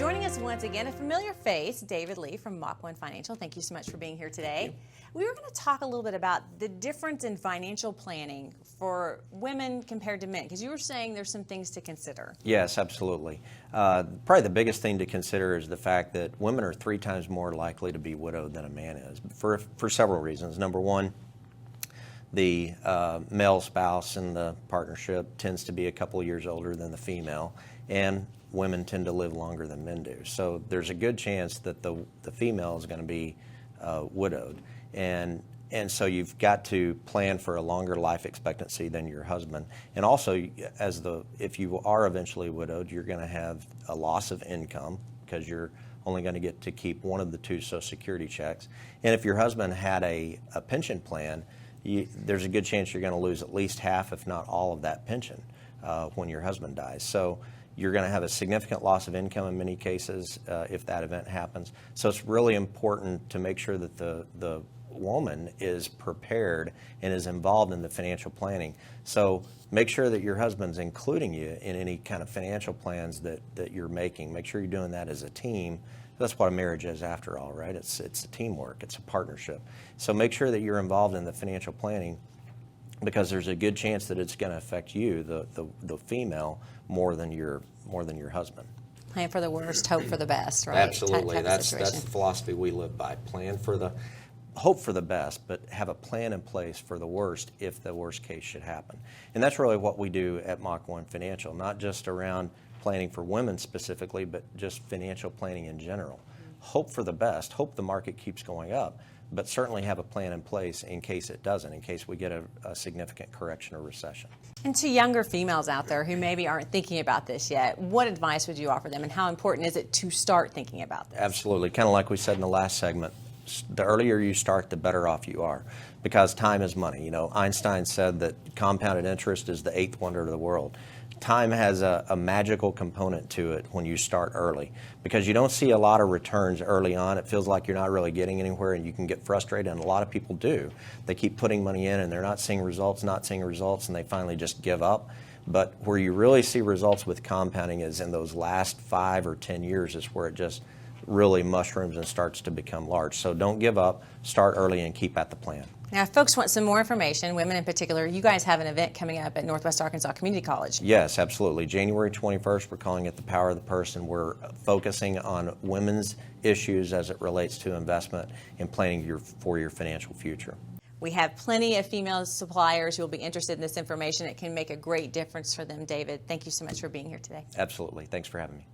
Joining us once again, a familiar face, David Lee from Mach 1 Financial. Thank you so much for being here today. We were going to talk a little bit about the difference in financial planning for women compared to men, because you were saying there's some things to consider. Yes, absolutely. Probably the biggest thing to consider is the fact that women are 3 times more likely to be widowed than a man is, for several reasons. Number one, the male spouse in the partnership tends to be a couple of years older than the female, and women tend to live longer than men do. So there's a good chance that the female is going to be widowed. And so you've got to plan for a longer life expectancy than your husband. And also, if you are eventually widowed, you're going to have a loss of income because you're only going to get to keep one of the 2 Social Security checks. And if your husband had a pension plan, there's a good chance you're going to lose at least half, if not all, of that pension when your husband dies. So you're going to have a significant loss of income in many cases if that event happens. So it's really important to make sure that the woman is prepared and is involved in the financial planning. So make sure that your husband's including you in any kind of financial plans that you're making. Make sure you're doing that as a team. That's what a marriage is after all, right? It's a teamwork. It's a partnership. So make sure that you're involved in the financial planning, because there's a good chance that it's going to affect you, the female, more than your husband. Plan for the worst, hope for the best, right? Absolutely. That's the philosophy we live by. Hope for the best, but have a plan in place for the worst if the worst case should happen. And that's really what we do at Mach 1 Financial, not just around planning for women specifically, but just financial planning in general. Hope for the best, hope the market keeps going up, but certainly have a plan in place in case it doesn't, in case we get a significant correction or recession. And to younger females out there who maybe aren't thinking about this yet, what advice would you offer them, and how important is it to start thinking about this? Absolutely. Kind of like we said in the last segment, the earlier you start, the better off you are, because time is money. You know, Einstein said that compounded interest is the 8th wonder of the world. Time has a magical component to it when you start early, because you don't see a lot of returns early on. It feels like you're not really getting anywhere, and you can get frustrated, and a lot of people do. They keep putting money in, and they're not seeing results, and they finally just give up. But where you really see results with compounding is in those last 5 or 10 years is where it just really mushrooms and starts to become large. So don't give up, start early, and keep at the plan. Now, if folks want some more information, women in particular, you guys have an event coming up at Northwest Arkansas Community College. Yes, absolutely. January 21st, we're calling it the Power of the Purse, and we're focusing on women's issues as it relates to investment and planning for your financial future. We have plenty of female suppliers who will be interested in this information. It can make a great difference for them. David, thank you so much for being here today. Absolutely. Thanks for having me.